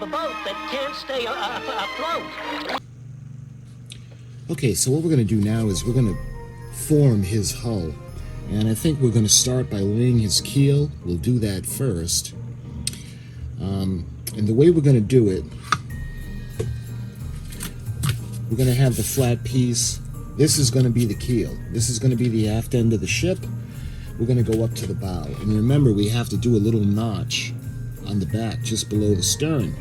boat that can't stay afloat. Okay, so what we're going to do now is we're going to form his hull. And I think we're going to start by laying his keel. We'll do that first. And the way we're going to do it, we're going to have the flat piece. This is going to be the keel. This is going to be the aft end of the ship. We're going to go up to the bow. And remember, we have to do a little notch on the back, just below the stern.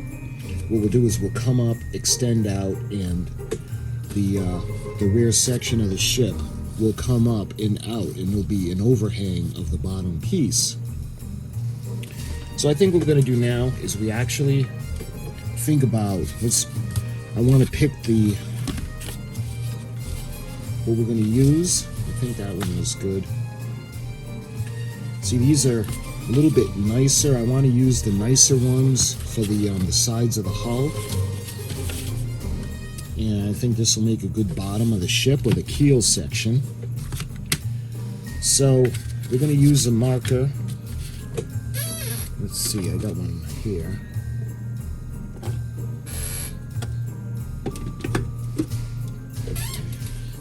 What we'll do is we'll come up, extend out, and the rear section of the ship will come up and out, and there'll be an overhang of the bottom piece. So I think what we're going to do now is we actually think about, I want to pick what we're going to use. I think that one is good. See, these are a little bit nicer. I want to use the nicer ones for the sides of the hull. And I think this will make a good bottom of the ship, or the keel section. So we're going to use a marker. Let's see, I got one here.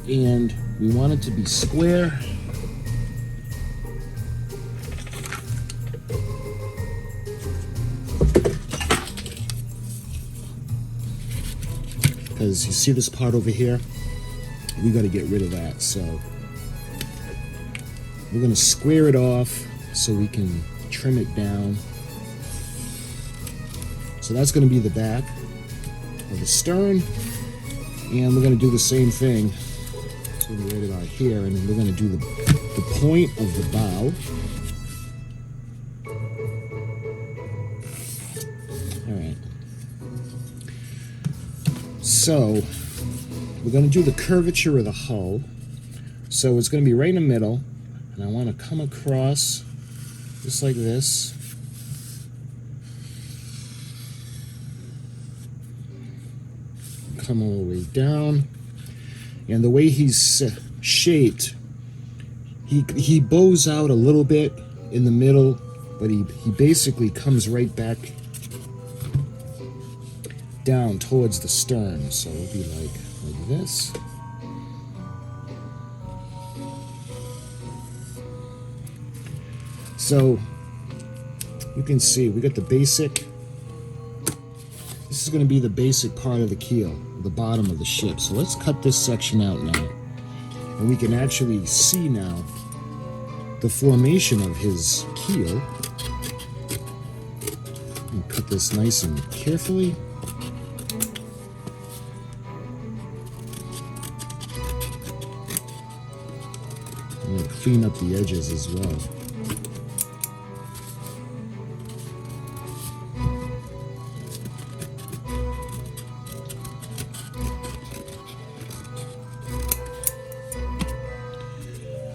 And we want it to be square. Because you see this part over here? We got to get rid of that. So we're going to square it off so we can trim it down. So that's going to be the back of the stern. And we're going to do the same thing. It's going to be right about here. And then we're going to do the point of the bow. Alright. So we're going to do the curvature of the hull. So it's going to be right in the middle. And I want to come across just like this. Come all the way down. And the way he's shaped, he bows out a little bit in the middle, but he basically comes right back down towards the stern. So it'll be like this. So you can see we got the basic. This is going to be the basic part of the keel, the bottom of the ship. So let's cut this section out now. And we can actually see now the formation of his keel. And cut this nice and carefully. I'm going to clean up the edges as well.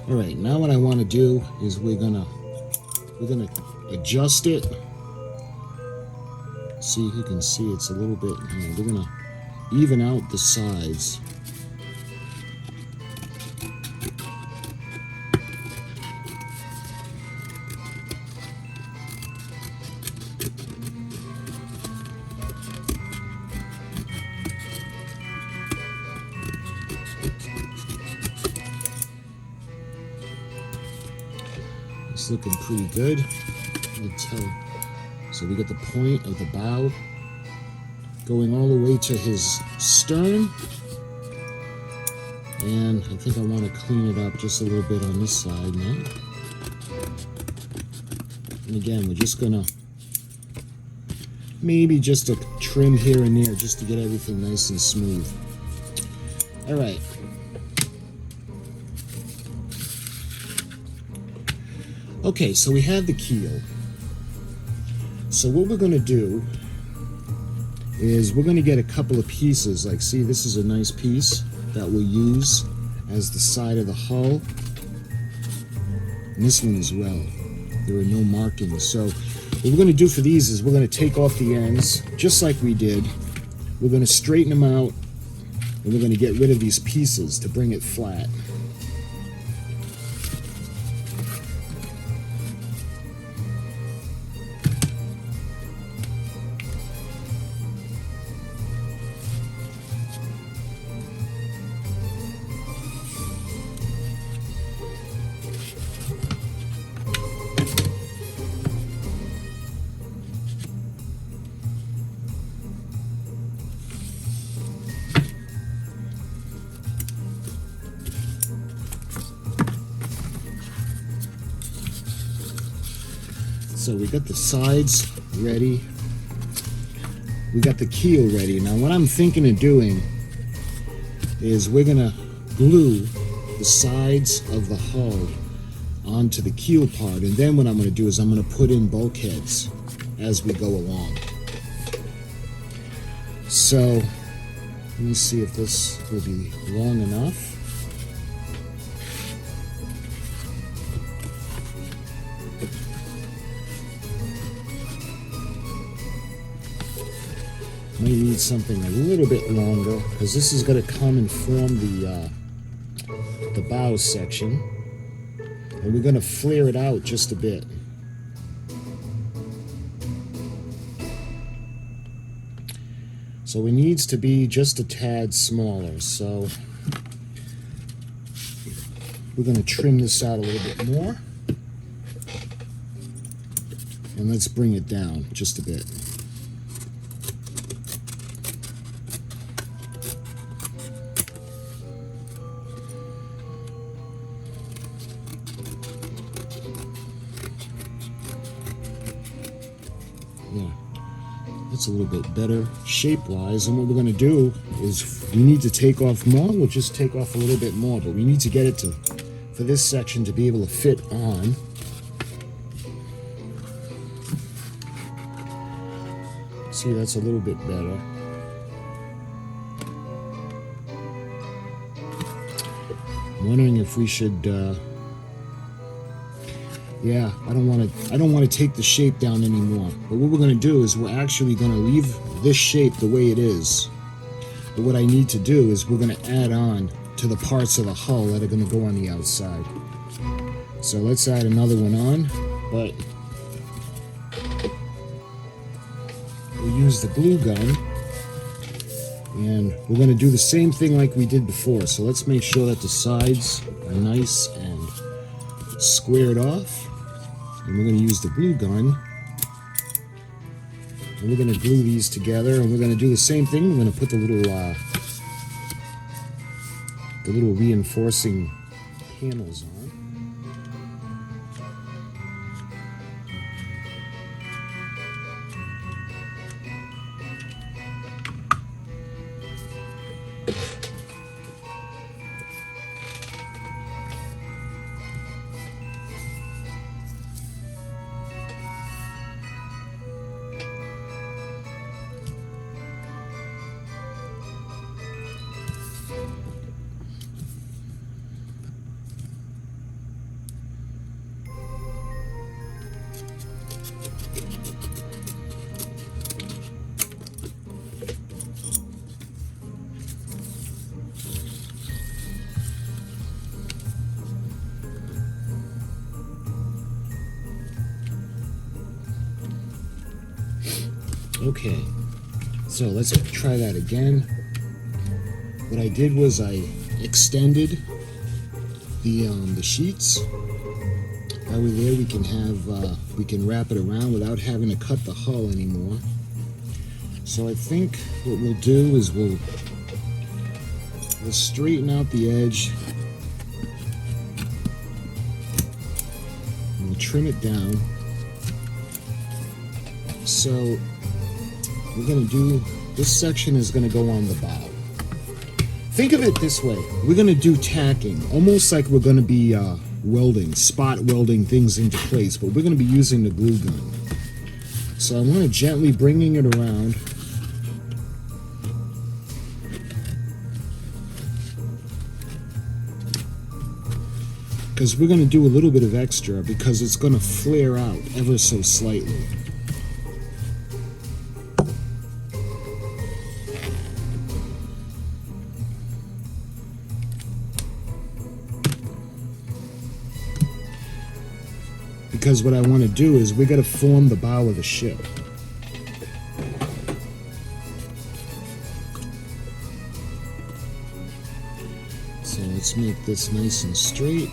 All right, now what I want to do is we're gonna adjust it. See, you can see it's a little bit. We're gonna even out the sides. It's looking pretty good. You can tell. So we got the point of the bow going all the way to his stern. And I think I want to clean it up just a little bit on this side now. And again, we're just gonna maybe just a trim here and there just to get everything nice and smooth. All right. Okay, so we have the keel. So what we're going to do is we're going to get a couple of pieces. Like, see, this is a nice piece that we'll use as the side of the hull. And this one as well. There are no markings. So what we're going to do for these is we're going to take off the ends, just like we did. We're going to straighten them out, and we're going to get rid of these pieces to bring it flat. So we got the sides ready. We got the keel ready. Now what I'm thinking of doing is we're gonna glue the sides of the hull onto the keel part, and then what I'm gonna do is I'm gonna put in bulkheads as we go along. So let me see if this will be long enough. May need something a little bit longer because this is going to come and form the bow section, and we're going to flare it out just a bit. So it needs to be just a tad smaller. So we're going to trim this out a little bit more, and let's bring it down just a bit. Yeah, that's a little bit better shape-wise. And what we're going to do is we need to take off more. We'll just take off a little bit more, but we need to get it to, for this section to be able to fit on. See, that's a little bit better. I'm wondering if we should yeah, I don't want to take the shape down anymore. But what we're going to do is we're actually going to leave this shape the way it is. But what I need to do is we're going to add on to the parts of the hull that are going to go on the outside. So let's add another one on, but we'll use the glue gun, and we're going to do the same thing like we did before. So let's make sure that the sides are nice and squared off. And we're going to use the glue gun, and we're going to glue these together, and we're going to do the same thing. We're going to put the little reinforcing panels on. Okay, so let's try that again. What I did was I extended the sheets. That way there we can wrap it around without having to cut the hull anymore. So I think what we'll do is we'll straighten out the edge. And we'll trim it down. So we're going to do, this section is going to go on the bow. Think of it this way. We're going to do tacking, almost like we're going to be welding, spot welding things into place, but we're going to be using the glue gun. So I'm going to gently bringing it around. Because we're going to do a little bit of extra because it's going to flare out ever so slightly. Because what I want to do is we got to form the bow of the ship. So let's make this nice and straight.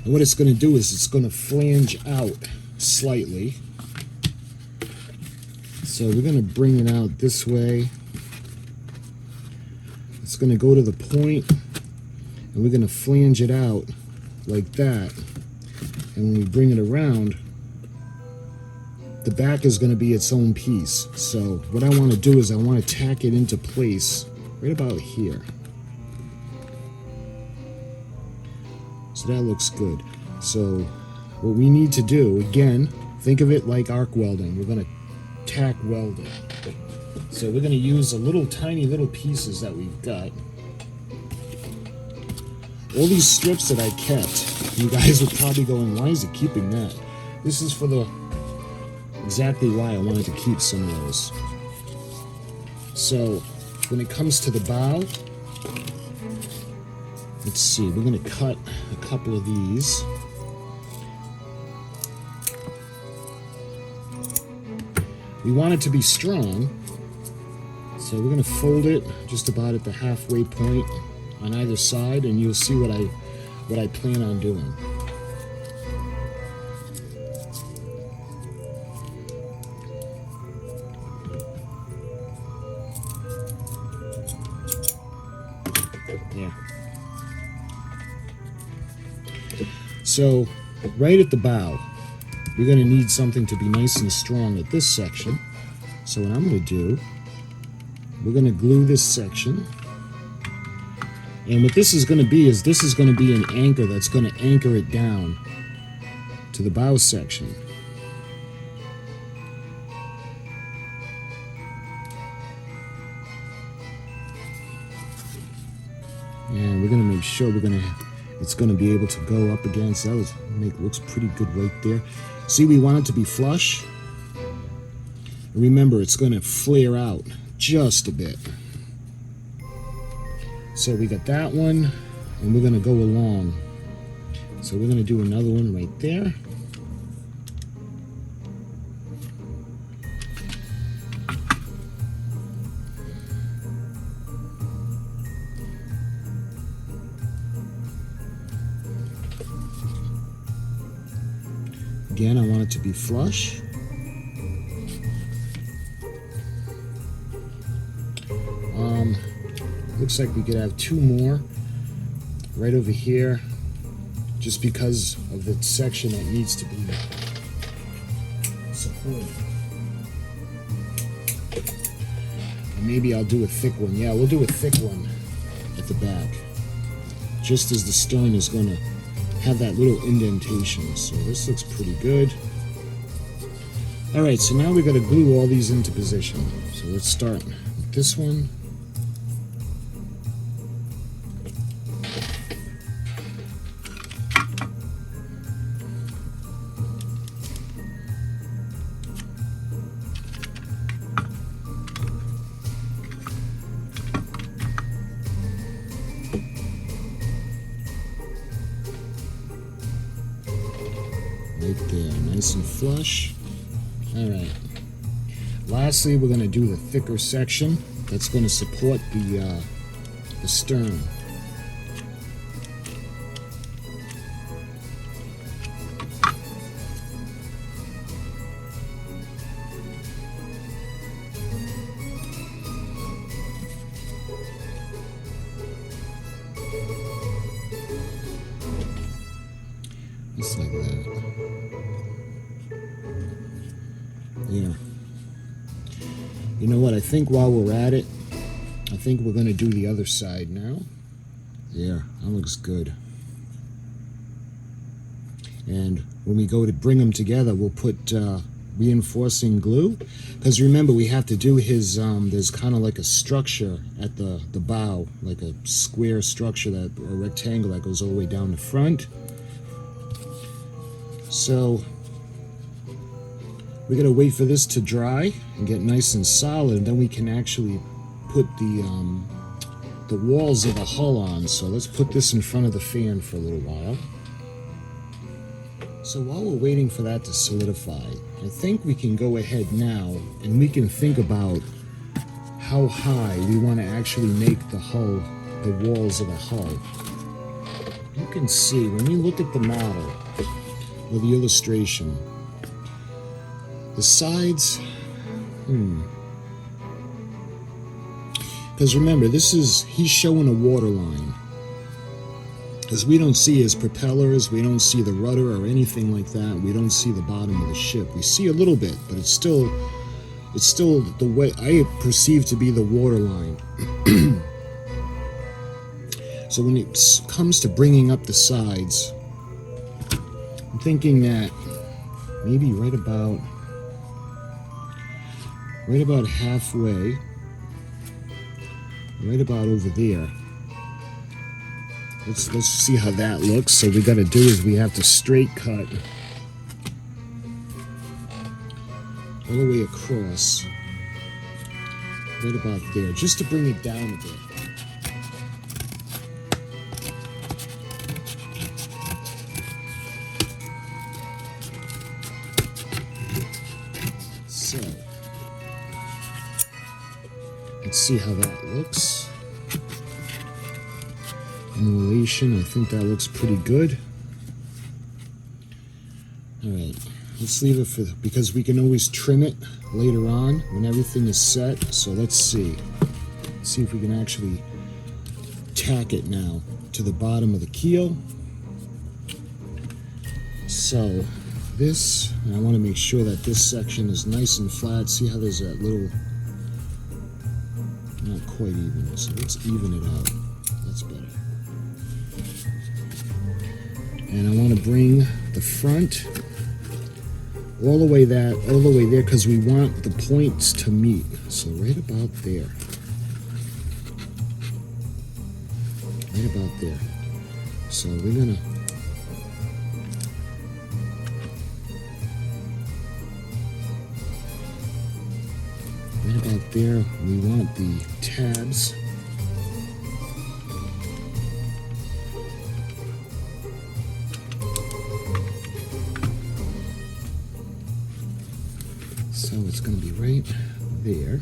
And what it's going to do is it's going to flange out slightly. So we're going to bring it out this way. It's going to go to the point, and we're going to flange it out like that. And when we bring it around, the back is going to be its own piece. So what I want to do is I want to tack it into place right about here. So that looks good. So what we need to do, again, think of it like arc welding. We're going to tack weld it. So we're going to use the tiny little pieces that we've got. All these strips that I kept, you guys are probably going, why is it keeping that? This is for exactly why I wanted to keep some of those. So when it comes to the bow, let's see, we're going to cut a couple of these. We want it to be strong, so we're going to fold it just about at the halfway point on either side, and you'll see what I plan on doing. Yeah. So right at the bow, we're going to need something to be nice and strong at this section. So what I'm going to do, we're going to glue this section. And what this is going to be is this is going to be an anchor that's going to anchor it down to the bow section. And we're going to make sure it's going to be able to go up against. Looks pretty good right there. See, we want it to be flush. Remember, it's going to flare out just a bit. So we got that one, and we're going to go along. So we're going to do another one right there. Again, I want it to be flush. Looks like we could have two more right over here, just because of the section that needs to be supported. And maybe I'll do a thick one. Yeah, we'll do a thick one at the back, just as the stern is going to have that little indentation. So this looks pretty good. All right, so now we've got to glue all these into position. So let's start with this one. Right there, nice and flush. All right. Lastly, we're going to do the thicker section that's going to support the stern. Just like that. Yeah. You know what? I think while we're at it, I think we're going to do the other side now. There, that looks good. And when we go to bring them together, we'll put reinforcing glue. Because remember, we have to do his, there's kind of like a structure at the bow, like a square structure, a rectangle that goes all the way down the front. So we gotta wait for this to dry and get nice and solid, and then we can actually put the walls of the hull on. So let's put this in front of the fan for a little while. So while we're waiting for that to solidify, I think we can go ahead now and we can think about how high we want to actually make the hull, the walls of the hull. You can see when we look at the model or the illustration, The sides, because remember, he's showing a water line. Because we don't see his propellers, we don't see the rudder or anything like that. We don't see the bottom of the ship. We see a little bit, but it's still the way I perceive to be the water line. So when it comes to bringing up the sides, I'm thinking that maybe right about halfway, right about over there. Let's see how that looks. So we got to do is we have to straight cut all the way across, right about there, just to bring it down a bit. So let's see how that looks. In relation, I think that looks pretty good. Alright, let's leave it because we can always trim it later on when everything is set. So let's see. Let's see if we can actually tack it now to the bottom of the keel. So this, and I want to make sure that this section is nice and flat. See how there's that little, not quite even, so let's even it out. That's better. And I want to bring the front all the way there, because we want the points to meet. So right about there. Right about there. So we're gonna right about there. We want the tabs. So it's going to be right there.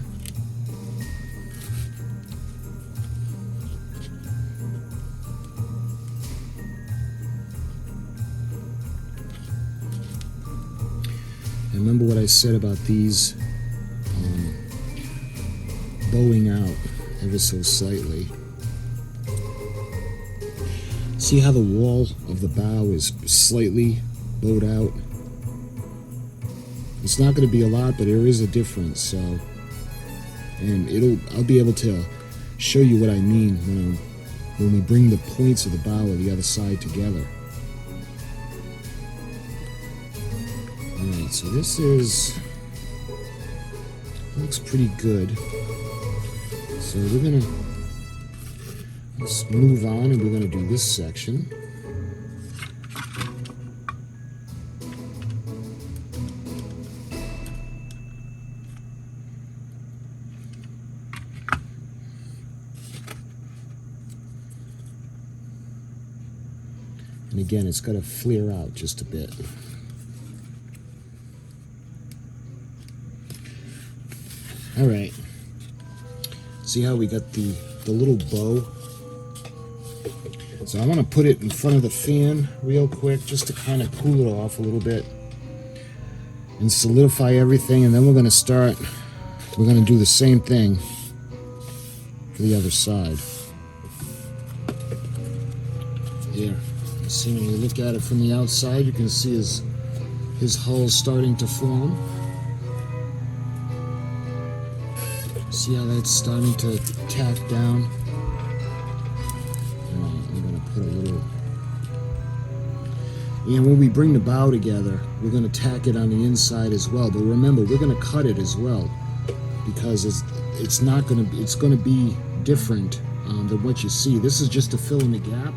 And remember what I said about these bowing out ever so slightly. See how the wall of the bow is slightly bowed out? It's not going to be a lot, but there is a difference. So, and I'll be able to show you what I mean when we bring the points of the bow of the other side together. All right, so this looks pretty good. So we're gonna let's move on, and we're gonna do this section. And again, it's got to flare out just a bit. All right. See how we got the little bow? So I want to put it in front of the fan real quick just to kind of cool it off a little bit and solidify everything. And then we're going to do the same thing for the other side. Here. See, when you look at it from the outside, you can see his hull starting to form. See how that's starting to tack down? Alright, we're going to put a little... And when we bring the bow together, we're going to tack it on the inside as well. But remember, we're going to cut it as well, because it's going to be different than what you see. This is just to fill in the gap.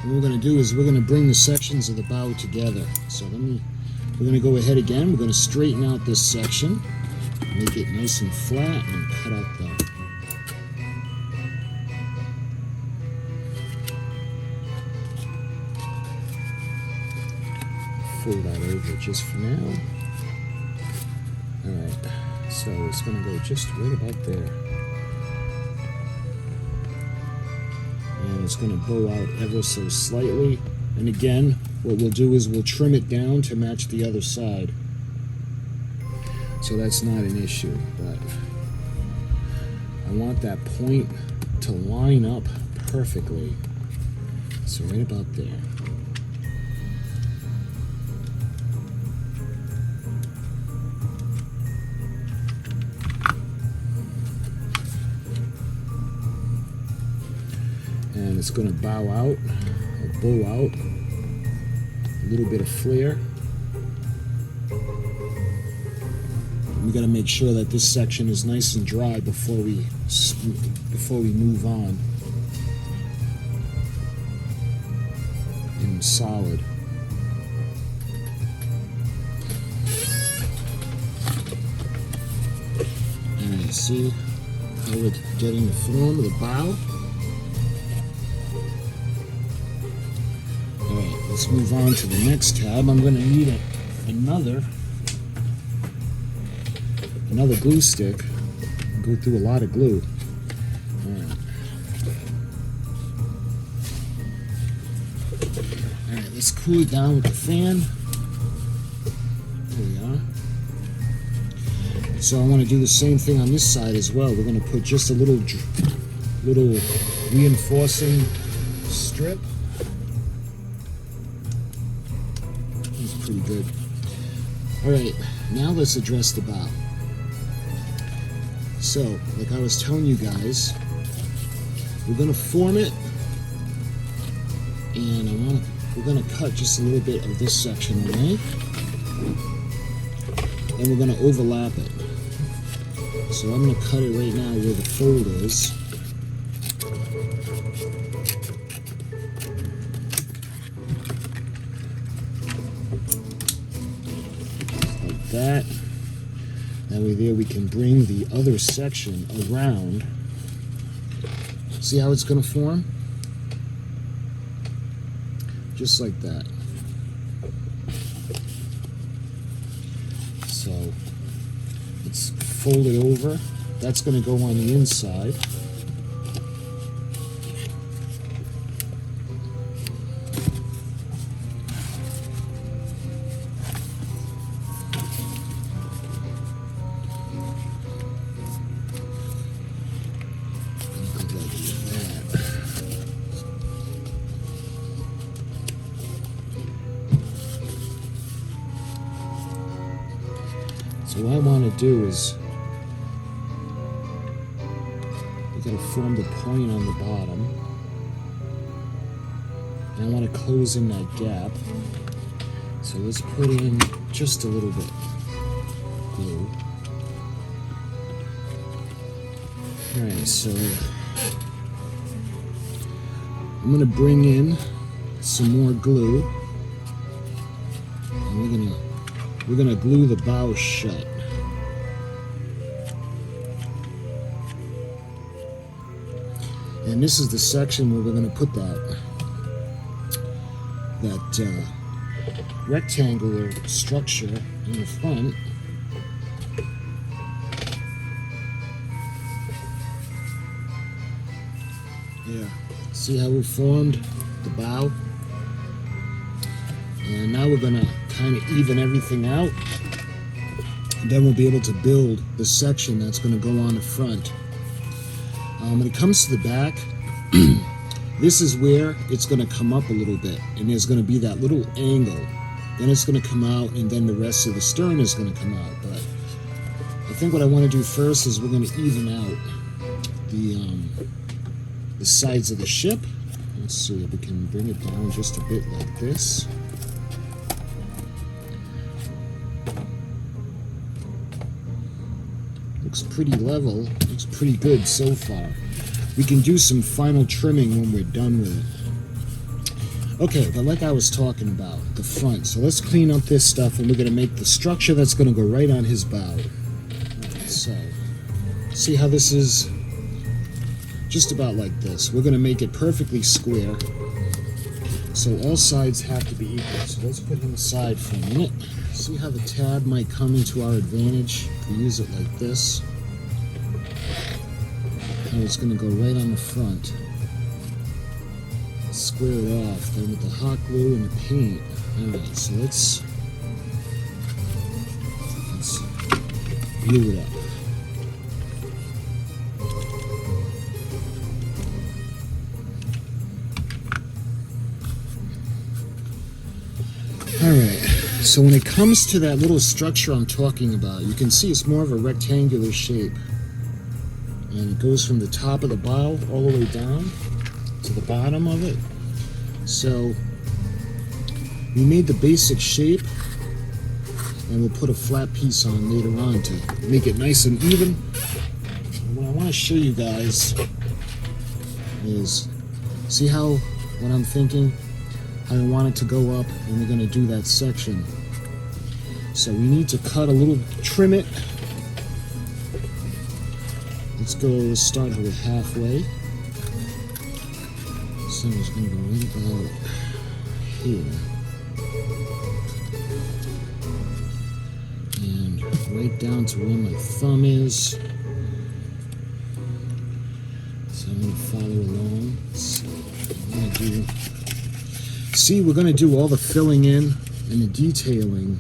What we're going to do is we're going to bring the sections of the bow together. So we're going to go ahead again. We're going to straighten out this section, make it nice and flat, and cut out pull that over just for now. Alright, so it's going to go just right about there. And it's going to bow out ever so slightly. And again, what we'll do is we'll trim it down to match the other side. So that's not an issue, but I want that point to line up perfectly. So right about there. And it's going to bow out, or bow out, a little bit of flare. We got to make sure that this section is nice and dry before we move on. And solid. Alright, see how we're getting the form of the bow? Alright, let's move on to the next tab. I'm going to need another glue stick. Go through a lot of glue. Alright, let's cool it down with the fan. There we are. So I want to do the same thing on this side as well. We're going to put just a little reinforcing strip. That's pretty good. Alright, now let's address the bow. So, like I was telling you guys, we're going to form it, and we're going to cut just a little bit of this section away, and we're going to overlap it. So I'm going to cut it right now where the fold is. Like that. That way there we can bring the other section around. See how it's going to form? Just like that. So it's folded over. That's going to go on the inside. So what I want to do is we're going to form the point on the bottom, and I want to close in that gap. So let's put in just a little bit of glue. Alright, so I'm going to bring in some more glue, and we're gonna glue the bow shut. And this is the section where we're gonna put that rectangular structure in the front. Yeah, see how we formed the bow? And now we're gonna kind of even everything out, and then we'll be able to build the section that's going to go on the front. When it comes to the back, this is where it's going to come up a little bit, and there's going to be that little angle. Then it's going to come out, and then the rest of the stern is going to come out. But I think what I want to do first is we're going to even out the sides of the ship. Let's see if we can bring it down just a bit like this. Looks pretty level, looks pretty good so far. We can do some final trimming when we're done with it. Okay, but like I was talking about, the front. So let's clean up this stuff, and we're going to make the structure that's going to go right on his bow. Right, so, see how this is? Just about like this. We're going to make it perfectly square. So all sides have to be equal. So let's put him aside for a minute. See how the tab might come into our advantage if we use it like this. And it's going to go right on the front. Square it off. Then with the hot glue and the paint. Alright, so let's glue it up. Alright, so when it comes to that little structure I'm talking about, you can see it's more of a rectangular shape. And it goes from the top of the bow all the way down to the bottom of it. So we made the basic shape, and we'll put a flat piece on later on to make it nice and even. And what I want to show you guys is, see how, what I'm thinking, how I want it to go up, and we're going to do that section. So we need to cut a little, trim it. Let's start with halfway. So it's going to go right about here. And right down to where my thumb is. So I'm going to follow along. So we're going to do all the filling in and the detailing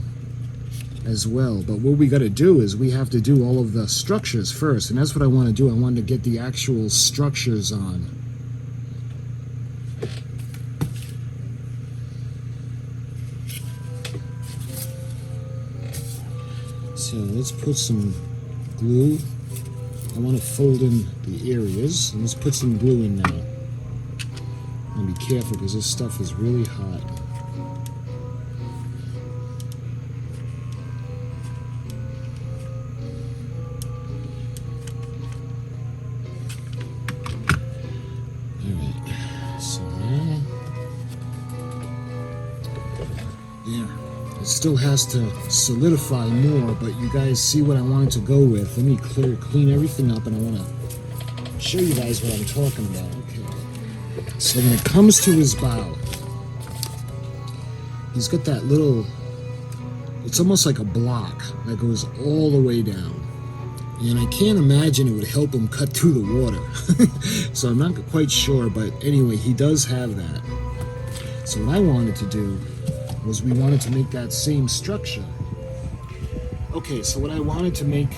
as well. But what we got to do is we have to do all of the structures first. And that's what I want to do. I want to get the actual structures on. So let's put some glue. I want to fold in the areas. And let's put some glue in now. And be careful because this stuff is really hot. Alright, so now, yeah, it still has to solidify more, but you guys see what I wanted to go with. Let me clean everything up, and I want to show you guys what I'm talking about. Okay. So when it comes to his bow, he's got that little, it's almost like a block that goes all the way down. And I can't imagine it would help him cut through the water. So I'm not quite sure, but anyway, he does have that. So what I wanted to do was we wanted to make that same structure. Okay, so what I wanted to make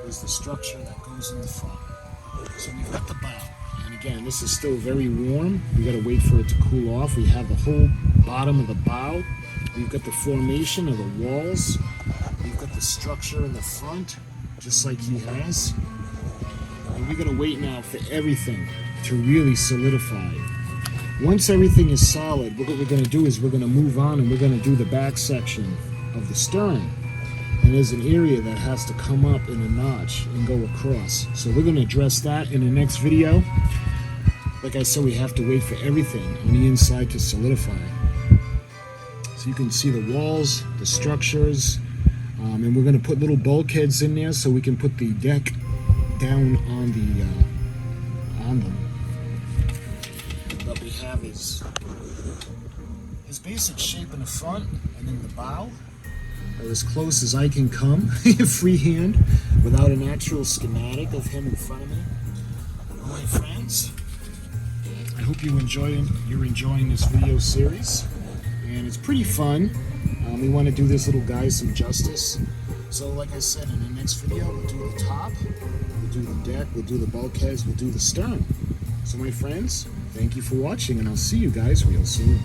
is the structure that goes in the front. So we've got the bow. Again, this is still very warm. We got to wait for it to cool off. We have the whole bottom of the bow. We've got the formation of the walls. We've got the structure in the front, just like he has. And we got to wait now for everything to really solidify. Once everything is solid, what we're going to do is we're going to move on and we're going to do the back section of the stern. And there's an area that has to come up in a notch and go across. So we're going to address that in the next video. Like I said, we have to wait for everything on the inside to solidify. So you can see the walls, the structures, and we're going to put little bulkheads in there so we can put the deck down on them. But we have his basic shape in the front and in the bow. As close as I can come, freehand, without an actual schematic of him in front of me. My friends, I hope you're enjoying this video series, and it's pretty fun. We want to do this little guy some justice. So like I said, in the next video, we'll do the top, we'll do the deck, we'll do the bulkheads, we'll do the stern. So my friends, thank you for watching, and I'll see you guys real soon.